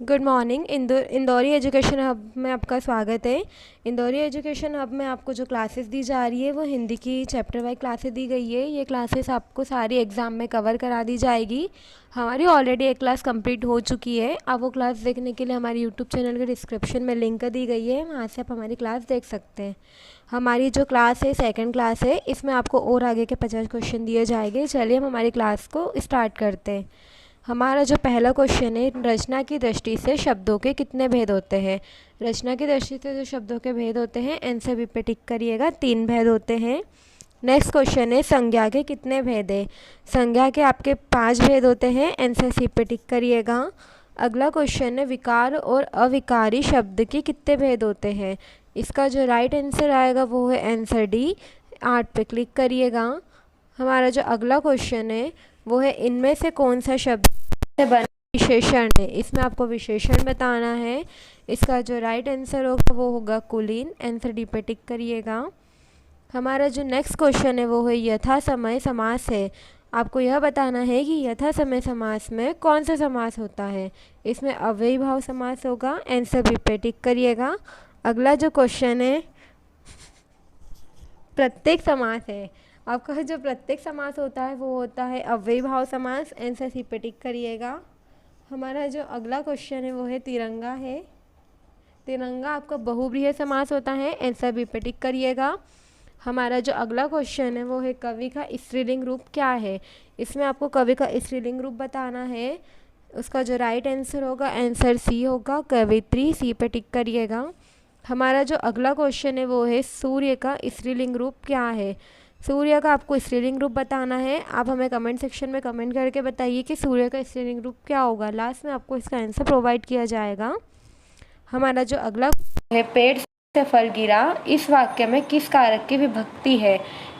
Good morning. Indori education hub में आपका स्वागत है। इंदौरी एजुकेशन हब में आपको जो क्लासेस दी जा रही है वो हिंदी की चैप्टर वाइज क्लासेस दी गई है। ये क्लासेस आपको सारी एग्ज़ाम में कवर करा दी जाएगी। हमारी ऑलरेडी एक क्लास कंप्लीट हो चुकी है। आप वो क्लास देखने के लिए हमारे यूट्यूब चैनल के डिस्क्रिप्शन में लिंक दी गई है, वहाँ से आप हमारी क्लास देख सकते हैं। हमारी जो क्लास है सेकेंड क्लास है, इसमें आपको और आगे के 50 क्वेश्चन दिए जाएंगे। चलिए हम हमारी क्लास को स्टार्ट करते हैं। हमारा जो पहला क्वेश्चन है, रचना की दृष्टि से शब्दों के कितने भेद होते हैं। रचना की दृष्टि से जो शब्दों के भेद होते हैं, आंसर बी पे टिक करिएगा। 3 भेद होते हैं। नेक्स्ट क्वेश्चन है, संज्ञा के कितने भेद है। संज्ञा के आपके 5 भेद होते हैं, आंसर सी पे टिक करिएगा। अगला क्वेश्चन है, विकार और अविकारी शब्द के कितने भेद होते हैं। इसका जो राइट आंसर आएगा वो है आंसर डी। 8 पे क्लिक करिएगा। हमारा जो अगला क्वेश्चन है वो है, इनमें से कौन सा शब्द से बना विशेषण है। इसमें आपको विशेषण बताना है। इसका जो राइट आंसर होगा वो होगा कुलीन। आंसर डी पे टिक करिएगा। हमारा जो नेक्स्ट क्वेश्चन है वो है, यथा समय समास है। आपको यह बताना है कि यथा समय समास में कौन सा समास होता है। इसमें अव्ययी भाव समास होगा। आंसर बी पे टिक करिएगा। अगला जो क्वेश्चन है, प्रत्येक समास है। आपका जो प्रत्येक समास होता है वो होता है अव्ययी भाव समास। आंसर सी पे टिक करिएगा। हमारा जो अगला क्वेश्चन है वो है, तिरंगा है। तिरंगा आपका बहुब्रीहि समास होता है। आंसर बी पे टिक करिएगा। हमारा जो अगला क्वेश्चन है वो है, कवि का स्त्रीलिंग रूप क्या है। इसमें आपको कवि का स्त्रीलिंग रूप बताना है। उसका जो राइट आंसर होगा आंसर सी होगा, कवित्री। सी पे टिक करिएगा। हमारा जो अगला क्वेश्चन है वो है, सूर्य का स्त्रीलिंग रूप क्या है। सूर्य का आपको स्त्रीलिंग रूप बताना है। आप हमें कमेंट सेक्शन में कमेंट करके बताइए कि सूर्य का स्त्रीलिंग रूप क्या होगा। लास्ट में आपको इसका आंसर प्रोवाइड किया जाएगा। हमारा जो अगला है, पेड़ से फल गिरा, इस वाक्य में किस कारक की विभक्ति है।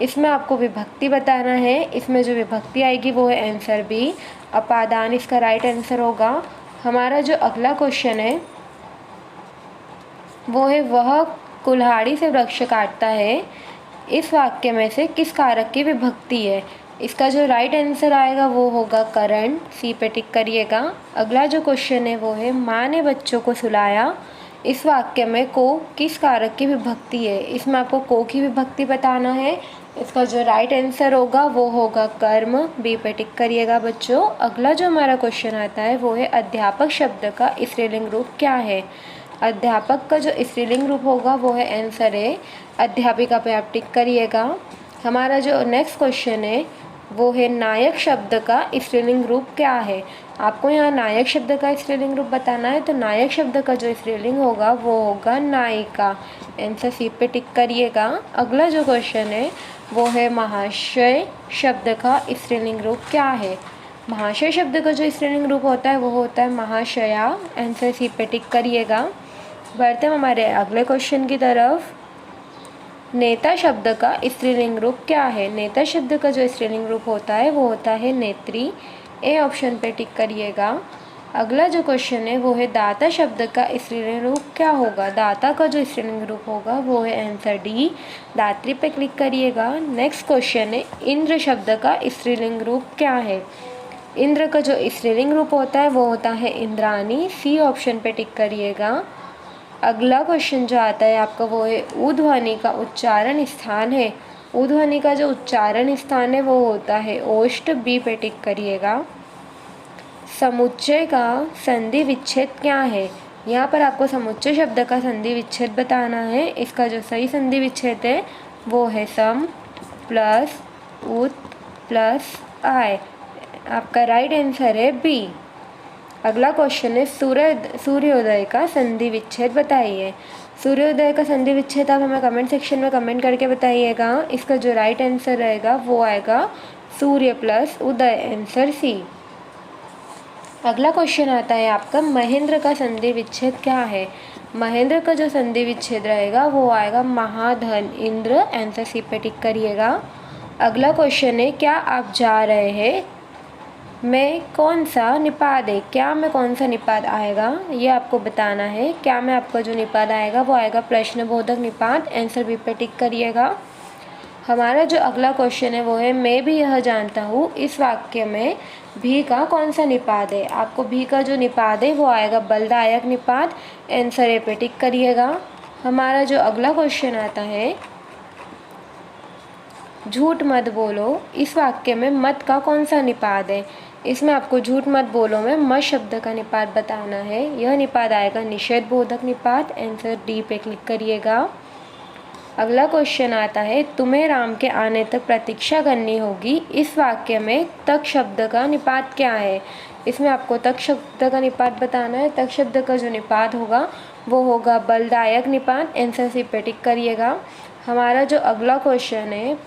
इसमें आपको विभक्ति बताना है। इसमें जो विभक्ति आएगी वो है आंसर बी, अपादान। इसका राइट आंसर होगा। हमारा जो अगला क्वेश्चन है वो है, वह कुल्हाड़ी से वृक्ष काटता है, इस वाक्य में से किस कारक की विभक्ति है। इसका जो राइट आंसर आएगा वो होगा करण। सी पे टिक करिएगा। अगला जो क्वेश्चन है वो है, माँ ने बच्चों को सुलाया, इस वाक्य में को किस कारक की विभक्ति है। इसमें आपको को की विभक्ति बताना है। इसका जो राइट आंसर होगा वो होगा कर्म। बी पे टिक करिएगा बच्चों। अगला जो हमारा क्वेश्चन आता है वो है, अध्यापक शब्द का स्त्रीलिंग रूप क्या है। अध्यापक का जो स्त्रीलिंग रूप होगा वो है आंसर ए, अध्यापिका पे आप टिक करिएगा। हमारा जो नेक्स्ट क्वेश्चन है वो है, नायक शब्द का स्त्रीलिंग रूप क्या है। आपको यहाँ नायक शब्द का स्त्रीलिंग रूप बताना है। तो नायक शब्द का जो स्त्रीलिंग होगा वो होगा नायिका। आंसर सी पे टिक करिएगा। अगला जो क्वेश्चन है वो है, महाशय शब्द का स्त्रीलिंग रूप क्या है। महाशय शब्द का जो स्त्रीलिंग रूप होता है वो होता है महाशया। आंसर सी पे टिक करिएगा। बढ़ते हैं हमारे अगले क्वेश्चन की तरफ। नेता शब्द का स्त्रीलिंग रूप क्या है। नेता शब्द का जो स्त्रीलिंग रूप होता है वो होता है नेत्री। ए ऑप्शन पे टिक करिएगा। अगला जो क्वेश्चन है वो है, दाता शब्द का स्त्रीलिंग रूप क्या होगा। दाता का जो स्त्रीलिंग रूप होगा वो है आंसर डी, दात्री पे क्लिक करिएगा। नेक्स्ट क्वेश्चन है, इंद्र शब्द का स्त्रीलिंग रूप क्या है। इंद्र का जो स्त्रीलिंग रूप होता है वो होता है इंद्राणी। सी ऑप्शन पे टिक करिएगा। अगला क्वेश्चन जो आता है आपका वो है, ऊध्वनि का उच्चारण स्थान है। ऊध्वनि का जो उच्चारण स्थान है वो होता है ओष्ठ। बी पे टिक करिएगा। समुच्चय का संधि विच्छेद क्या है। यहाँ पर आपको समुच्चय शब्द का संधि विच्छेद बताना है। इसका जो सही संधि विच्छेद है वो है सम प्लस उत प्लस आय। आपका राइट आंसर है बी। अगला क्वेश्चन है, सूर्योदय का संधि विच्छेद बताइए। सूर्योदय का संधि विच्छेद आप हमें कमेंट सेक्शन में कमेंट करके बताइएगा। इसका जो राइट आंसर रहेगा वो आएगा सूर्य प्लस उदय। Answer C. अगला क्वेश्चन आता है आपका, महेंद्र का संधि विच्छेद क्या है। महेंद्र का जो संधि विच्छेद रहेगा वो आएगा महाधन इंद्र। आंसर सी पे टिक करिएगा। अगला क्वेश्चन है, क्या आप जा रहे हैं में कौन सा निपात है। क्या में कौन सा निपात आएगा ये आपको बताना है। क्या में आपका जो निपात आएगा वो आएगा प्रश्नबोधक निपात। आंसर बी पे टिक करिएगा। हमारा जो अगला क्वेश्चन है वो है, मैं भी यह जानता हूँ, इस वाक्य में भी का कौन सा निपात है? आपको भी का जो निपात है वो आएगा बलदायक निपात। आंसर ए पे टिक करिएगा। हमारा जो अगला क्वेश्चन आता है, झूठ मत बोलो, इस वाक्य में मत का कौन सा निपात है? इसमें आपको झूठ मत बोलो में मत शब्द का निपात बताना है। यह निपात आएगा निषेध बोधक निपात। आंसर डी पे क्लिक करिएगा। अगला क्वेश्चन आता है, तुम्हें राम के आने तक प्रतीक्षा करनी होगी, इस वाक्य में तक शब्द का निपात क्या है? इसमें आपको तक शब्द का निपात बताना है। तक शब्द का जो निपात होगा वो होगा बलदायक निपात। आंसर सी पे टिक करिएगा। हमारा जो अगला क्वेश्चन है,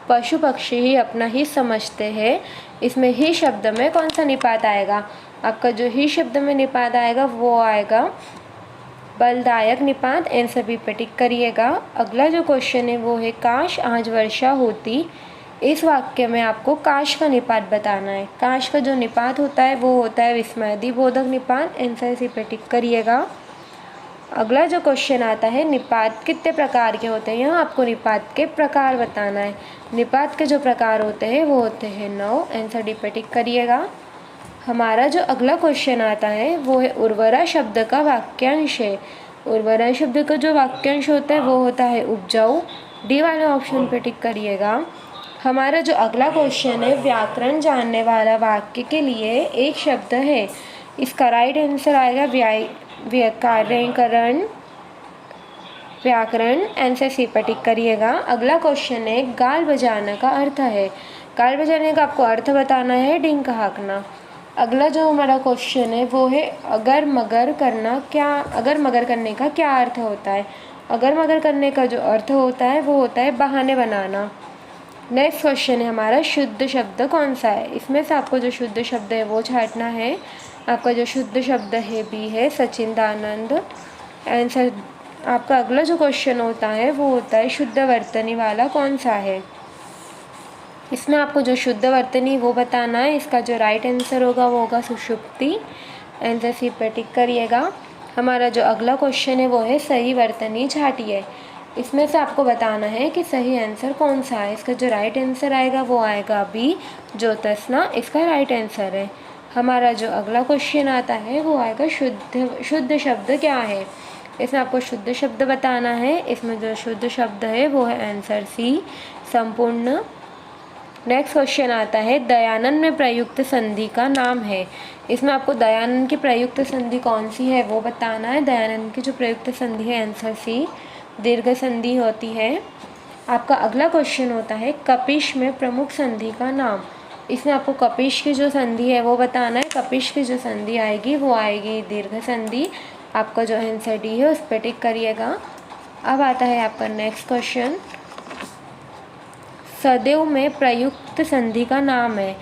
पशु पक्षी ही अपना ही समझते हैं, इसमें ही शब्द में कौन सा निपात आएगा? आपका जो ही शब्द में निपात आएगा वो आएगा बलदायक निपात। आंसर बी पे टिक करिएगा। अगला जो क्वेश्चन है वो है, काश आज वर्षा होती, इस वाक्य में आपको काश का निपात बताना है। काश का जो निपात होता है वो होता है विस्मयादि बोधक निपात। आंसर सी पे टिक करिएगा। अगला जो क्वेश्चन आता है, निपात कितने प्रकार के होते हैं? यहाँ आपको निपात के प्रकार बताना है। निपात के जो प्रकार होते हैं वो होते हैं 9। आंसर डी पे टिक करिएगा। हमारा जो अगला क्वेश्चन आता है वो है, उर्वरा शब्द का वाक्यांश है। उर्वरा शब्द का जो वाक्यांश होता है वो होता है उपजाऊ। डी वाले ऑप्शन पे टिक करिएगा। हमारा जो अगला क्वेश्चन है, व्याकरण जानने वाला वाक्य के लिए एक शब्द है, इसका राइट आंसर आएगा व्याकरण। आंसर सी पर टिक करिएगा। अगला क्वेश्चन है, गाल बजाना का अर्थ है। गाल बजाने का आपको अर्थ बताना है, डिंक हाँकना। अगला जो हमारा क्वेश्चन है वो है, अगर मगर करने का क्या अर्थ होता है? अगर मगर करने का जो अर्थ होता है वो होता है बहाने बनाना। नेक्स्ट क्वेश्चन है हमारा, शुद्ध शब्द कौन सा है? इसमें से आपको जो शुद्ध शब्द है वो छांटना है। आपका जो शुद्ध शब्द है बी है, सचिंदानंद। आंसर आपका अगला जो क्वेश्चन होता है वो होता है, शुद्ध वर्तनी वाला कौन सा है? इसमें आपको जो शुद्ध वर्तनी वो बताना है। इसका जो राइट आंसर होगा वो होगा सुषुप्ति। आंसर सी पर टिक करिएगा। हमारा जो अगला क्वेश्चन है वो है, सही वर्तनी छाटिए। इसमें से आपको बताना है कि सही आंसर कौन सा है। इसका जो राइट आंसर आएगा वो आएगा बी, ज्योत्सना इसका राइट आंसर है। हमारा जो अगला क्वेश्चन आता है वो आएगा, शुद्ध शब्द क्या है? इसमें आपको शुद्ध शब्द बताना है। इसमें जो शुद्ध शब्द है वो है आंसर सी, संपूर्ण। नेक्स्ट क्वेश्चन आता है, दयानंद में प्रयुक्त संधि का नाम है। इसमें आपको दयानंद की प्रयुक्त संधि कौन सी है वो बताना है। दयानंद की जो प्रयुक्त संधि है आंसर सी, दीर्घ संधि होती है। आपका अगला क्वेश्चन होता है, कपिश में प्रमुख संधि का नाम। इसमें आपको कपिश की जो संधि है वो बताना है। कपिश की जो संधि आएगी वो आएगी दीर्घ संधि। आपका जो आंसर डी है उस पर टिक करिएगा। अब आता है आपका नेक्स्ट क्वेश्चन, सदैव में प्रयुक्त संधि का नाम है।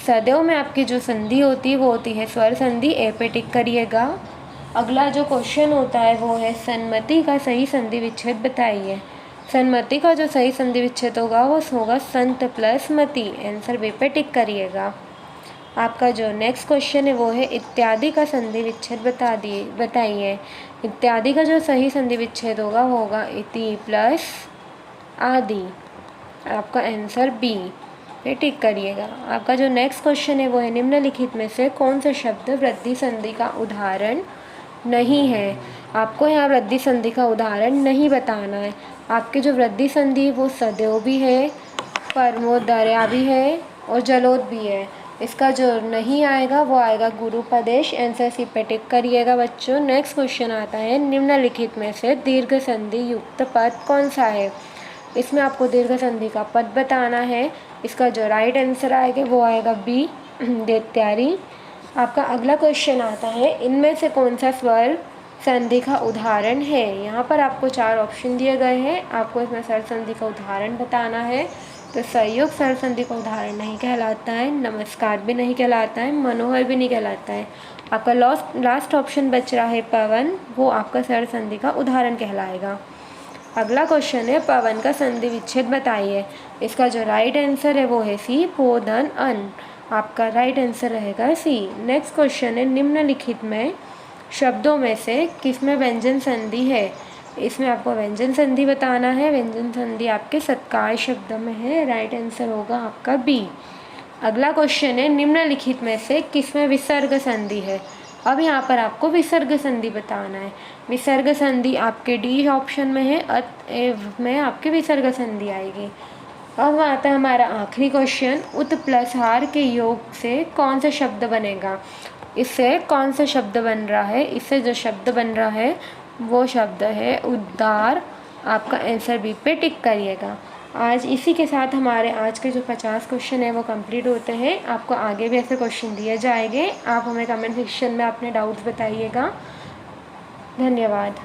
सदैव में आपकी जो संधि होती है वो होती है स्वर संधि। ए पे टिक करिएगा। अगला जो क्वेश्चन होता है वो है, सन्मति का सही संधि विच्छेद बताइए। सन्मति का जो सही संधि विच्छेद होगा वो होगा संत प्लस मति। आंसर बी पे टिक करिएगा। आपका जो नेक्स्ट क्वेश्चन है वो है, इत्यादि का संधि विच्छेद बताइए। इत्यादि का जो सही संधि विच्छेद होगा वो होगा इति प्लस आदि। आपका आंसर बी पे टिक करिएगा। आपका जो नेक्स्ट क्वेश्चन है वो है, निम्नलिखित में से कौन सा शब्द वृद्धि संधि का उदाहरण नहीं है? आपको यहाँ वृद्धि संधि का उदाहरण नहीं बताना है। आपकी जो वृद्धि संधि वो सदैव भी है, परमोदर्या भी है और जलोद भी है। इसका जो नहीं आएगा वो आएगा गुरुपदेश। आंसर सी पे टिक करिएगा बच्चों। नेक्स्ट क्वेश्चन आता है, निम्नलिखित में से दीर्घ संधि युक्त पद कौन सा है? इसमें आपको दीर्घ संधि का पद बताना है। इसका जो राइट आंसर आएगा वो आएगा बी, दैत्यारी। आपका अगला क्वेश्चन आता है, इनमें से कौन सा स्वर संधि का उदाहरण है? यहाँ पर आपको 4 ऑप्शन दिए गए हैं। आपको इसमें स्वर संधि का उदाहरण बताना है। तो सहयोग स्वर संधि का उदाहरण नहीं कहलाता है, नमस्कार भी नहीं कहलाता है, मनोहर भी नहीं कहलाता है। आपका लास्ट ऑप्शन बच रहा है पवन, वो आपका स्वर संधि का उदाहरण कहलाएगा। अगला क्वेश्चन है, पवन का संधि विच्छेद बताइए। इसका जो राइट आंसर है वो है सी, पो धन अन। आपका राइट आंसर रहेगा सी। नेक्स्ट क्वेश्चन है, निम्नलिखित में शब्दों में से किसमें व्यंजन संधि है? इसमें आपको व्यंजन संधि बताना है। व्यंजन संधि आपके सत्कार शब्द में है। राइट आंसर होगा आपका बी। अगला क्वेश्चन है निम्नलिखित में से किसमें विसर्ग संधि है। अब यहाँ पर आपको विसर्ग संधि बताना है। विसर्ग संधि आपके डी ऑप्शन में है, अतएव में आपकी विसर्ग संधि आएगी। अब आता है हमारा आखिरी क्वेश्चन, उत प्लस हार के योग से कौन सा शब्द बनेगा। इससे कौन सा शब्द बन रहा है, इससे जो शब्द बन रहा है वो शब्द है उद्धार। आपका आंसर बी पे टिक करिएगा। आज इसी के साथ हमारे आज के जो 50 क्वेश्चन है वो कंप्लीट होते हैं। आपको आगे भी ऐसे क्वेश्चन दिए जाएंगे। आप हमें कमेंट सेक्शन में अपने डाउट्स बताइएगा। धन्यवाद।